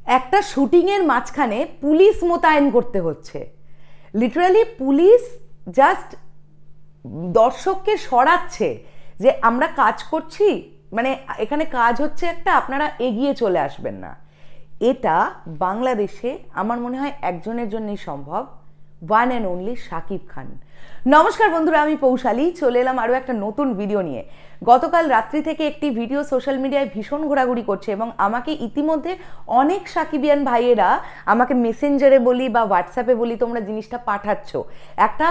একটা শুটিংয়ের মাঝখানে পুলিশ মোতায়েন করতে হচ্ছে। লিটারালি পুলিশ জাস্ট দর্শককে সরাচ্ছে যে আমরা কাজ করছি, মানে এখানে কাজ হচ্ছে একটা, আপনারা এগিয়ে চলে আসবেন না। এটা বাংলাদেশে আমার মনে হয় একজনের জন্যই সম্ভব, one and only Shakib Khan. নমস্কার বন্ধুরা, আমি পৌশালী চলে এলাম আরও একটা নতুন ভিডিও নিয়ে। গতকাল রাত্রি থেকে একটি ভিডিও সোশ্যাল মিডিয়ায় ভীষণ ঘোরাঘুরি করছে এবং আমাকে ইতিমধ্যে অনেক সাকিবিয়ান ভাইয়েরা আমাকে মেসেঞ্জারে বলি বা হোয়াটসঅ্যাপে বলি তোমরা জিনিসটা পাঠাচ্ছ। একটা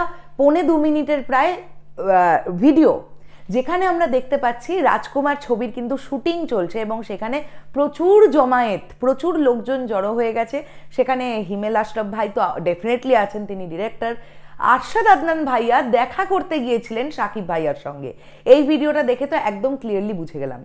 1.25 মিনিটের প্রায় ভিডিও, যেখানে আমরা দেখতে পাচ্ছি রাজকুমার ছবির কিন্তু শুটিং চলছে এবং সেখানে প্রচুর জমায়েত, প্রচুর লোকজন জড়ো হয়ে গেছে। সেখানে হিমেল আশরাফ ভাই তো ডেফিনেটলি আছেন, তিনি ডিরেক্টর। আরশাদ আদনান ভাইয়া দেখা করতে গিয়েছিলেন সাকিব ভাইয়ার সঙ্গে। এই ভিডিওটা দেখে তো একদম ক্লিয়ারলি বুঝে গেলাম।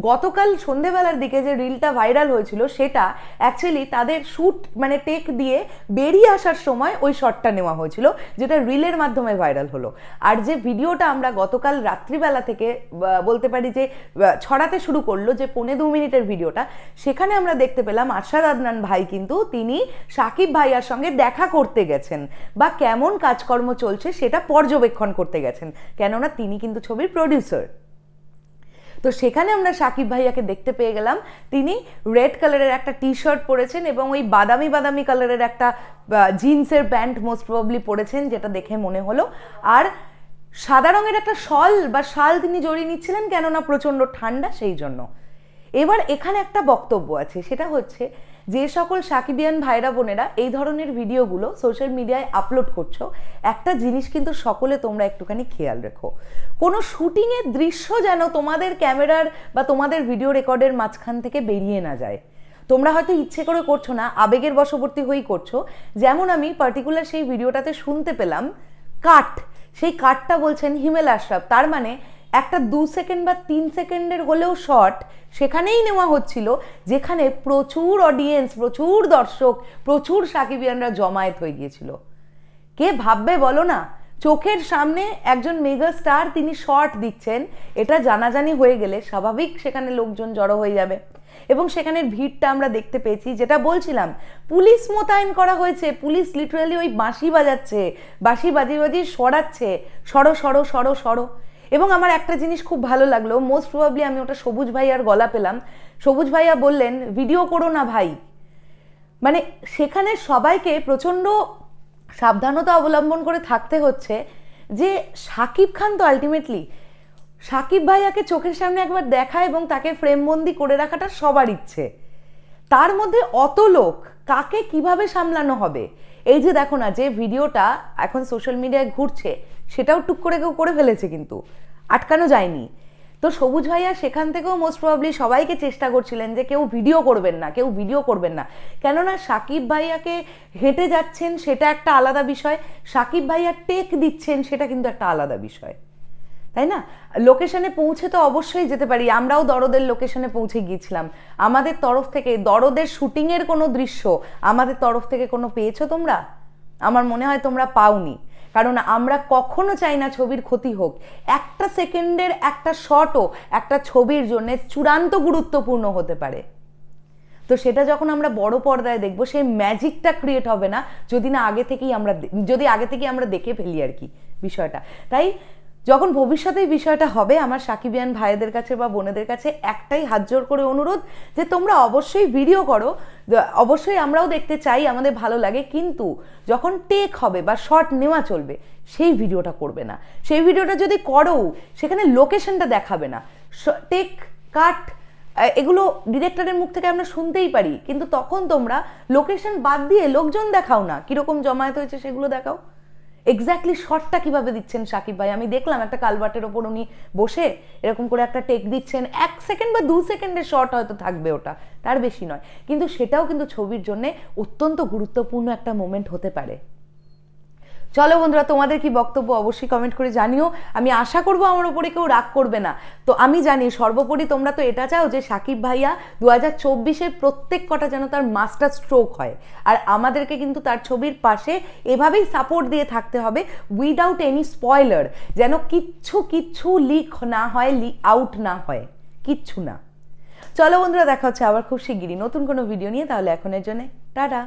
গতকাল সন্ধেবেলার দিকে যে রিলটা ভাইরাল হয়েছিল সেটা অ্যাকচুয়ালি তাদের শ্যুট মানে টেক দিয়ে বেরিয়ে আসার সময় ওই শটটা নেওয়া হয়েছিল, যেটা রিলের মাধ্যমে ভাইরাল হলো। আর যে ভিডিওটা আমরা গতকাল রাত্রিবেলা থেকে বলতে পারি যে ছড়াতে শুরু করলো, যে 1.25 মিনিটের ভিডিওটা, সেখানে আমরা দেখতে পেলাম আরশাদ আদনান ভাই কিন্তু তিনি সাকিব ভাইয়ার সঙ্গে দেখা করতে গেছেন বা কেমন কাজকর্ম চলছে সেটা পর্যবেক্ষণ করতে গেছেন, কেননা তিনি কিন্তু ছবির প্রডিউসার। তো সেখানে আমরা সাকিব ভাইয়াকে দেখতে পেয়ে গেলাম, তিনি রেড কালারের একটা টি শার্ট পরেছেন এবং ওই বাদামি বাদামি কালারের একটা জিন্সের প্যান্ট মোস্ট প্রবাবলি পরেছেন, যেটা দেখে মনে হলো। আর সাদা রঙের একটা শাল তিনি জড়িয়ে নিচ্ছিলেন, কেননা প্রচণ্ড ঠান্ডা সেই জন্য। এবার এখানে একটা বক্তব্য আছে, সেটা হচ্ছে যে সকল সাকিবিয়ান ভাইরা বোনেরা এই ধরনের ভিডিওগুলো সোশ্যাল মিডিয়ায় আপলোড করছো, একটা জিনিস কিন্তু সকলে তোমরা একটুখানি খেয়াল রেখো, কোনো শুটিংয়ের দৃশ্য যেন তোমাদের ক্যামেরার বা তোমাদের ভিডিও রেকর্ডের মাঝখান থেকে বেরিয়ে না যায়। তোমরা হয়তো ইচ্ছে করে করছো না, আবেগের বশবর্তী হয়েই করছো। যেমন আমি পার্টিকুলার সেই ভিডিওটাতে শুনতে পেলাম কাট, সেই কাটটা বলছেন হিমেল আশরাফ, তার মানে একটা 2 সেকেন্ড বা 3 সেকেন্ডের হলেও শট সেখানেই নেওয়া হচ্ছিল, যেখানে প্রচুর অডিয়েন্স, প্রচুর দর্শক, প্রচুর সাকিবিয়ানরা জমায়েত হয়ে গিয়েছিল। কে ভাববে বলো না, চোখের সামনে একজন মেগা স্টার তিনি শট দিচ্ছেন, এটা জানাজানি হয়ে গেলে স্বাভাবিক সেখানে লোকজন জড়ো হয়ে যাবে। এবং সেখানের ভিড়টা আমরা দেখতে পেয়েছি, যেটা বলছিলাম, পুলিশ মোতায়েন করা হয়েছে। পুলিশ লিটারালি ওই বাঁশি বাজাচ্ছে, বাঁশি বাজিয়ে সরাচ্ছে, সরো সরো সরো সরো। এবং আমার একটা জিনিস খুব ভালো লাগলো, মোস্ট প্রবাবলি আমি ওটা সবুজ ভাইয়ার গলা পেলাম। সবুজ ভাইয়া বললেন ভিডিও করো না ভাই। মানে সেখানে সবাইকে প্রচণ্ড সাবধানতা অবলম্বন করে থাকতে হচ্ছে, যে সাকিব খান তো আলটিমেটলি সাকিব ভাইয়াকে চোখের সামনে একবার দেখা এবং তাকে ফ্রেমবন্দি করে রাখাটা সবার ইচ্ছে। তার মধ্যে অত লোক, কাকে কিভাবে সামলানো হবে? এই যে দেখো না, যে ভিডিওটা এখন সোশ্যাল মিডিয়ায় ঘুরছে সেটাও টুক করে কেউ করে ফেলেছে, কিন্তু আটকানো যায়নি। তো সবুজ ভাইয়া সেখান থেকেও মোস্ট প্রবাবলি সবাইকে চেষ্টা করছিলেন যে কেউ ভিডিও করবেন না, কেউ ভিডিও করবেন না, কেননা সাকিব ভাইয়াকে হেঁটে যাচ্ছেন সেটা একটা আলাদা বিষয়, সাকিব ভাইয়া টেক দিচ্ছেন সেটা কিন্তু একটা আলাদা বিষয়, তাই না? লোকেশনে পৌঁছে তো অবশ্যই যেতে পারি, আমরাও দরদের লোকেশনে পৌঁছে গিয়েছিলাম। আমাদের তরফ থেকে দরদের শুটিংয়ের কোনো দৃশ্য আমাদের তরফ থেকে কোনো পেয়েছো তোমরা? আমার মনে হয় তোমরা পাওনি, কারণ আমরা কখনো চাই না ছবির ক্ষতি হোক। একটা সেকেন্ডের একটা শটও একটা ছবির জন্য চূড়ান্ত গুরুত্বপূর্ণ হতে পারে। তো সেটা যখন আমরা বড় পর্দায় দেখবো, সেই ম্যাজিকটা ক্রিয়েট হবে না যদি আগে থেকেই আমরা দেখে ফেলি আর কি বিষয়টা। তাই যখন ভবিষ্যতে এই বিষয়টা হবে, আমার সাকিবিয়ান ভাইদের কাছে বা বোনেদের কাছে একটাই হাত জোর করে অনুরোধ, যে তোমরা অবশ্যই ভিডিও করো, অবশ্যই আমরাও দেখতে চাই, আমাদের ভালো লাগে, কিন্তু যখন টেক হবে বা শট নেওয়া চলবে সেই ভিডিওটা করবে না। সেই ভিডিওটা যদি করো সেখানে লোকেশনটা দেখাবে না, টেক কাট এগুলো ডিরেক্টরের মুখ থেকে আমরা শুনতেই পারি, কিন্তু তখন তোমরা লোকেশন বাদ দিয়ে লোকজন দেখাও না, কিরকম জমায়েত হয়েছে সেগুলো দেখাও। এক্স্যাক্টলি শটটা কিভাবে দিচ্ছেন সাকিব ভাই, আমি দেখলাম একটা কালভার্টের ওপর উনি বসে এরকম করে একটা টেক দিচ্ছেন, 1 সেকেন্ড বা 2 সেকেন্ডের শট হয়তো থাকবে, ওটা তার বেশি নয়, কিন্তু সেটাও কিন্তু ছবির জন্য অত্যন্ত গুরুত্বপূর্ণ একটা মোমেন্ট হতে পারে। চলো বন্ধুরা, তোমাদের কি বক্তব্য অবশ্যই কমেন্ট করে জানিও। আমি আশা করবো আমার উপরে কেউ রাগ করবে না। তো আমি জানি সর্বোপরি তোমরা তো এটা চাও যে সাকিব ভাইয়া 2024-এ প্রত্যেক কটা যেন তার মাস্টার স্ট্রোক হয়, আর আমাদেরকে কিন্তু তার ছবির পাশে এভাবেই সাপোর্ট দিয়ে থাকতে হবে উইদাউট এনি স্পয়লার, যেন কিচ্ছু লিক না হয়, লিক আউট না হয়, কিচ্ছু না। চলো বন্ধুরা, দেখা হচ্ছে আবার খুব শিগগিরই নতুন কোনো ভিডিও নিয়ে। তাহলে এখনের জন্য টাটা।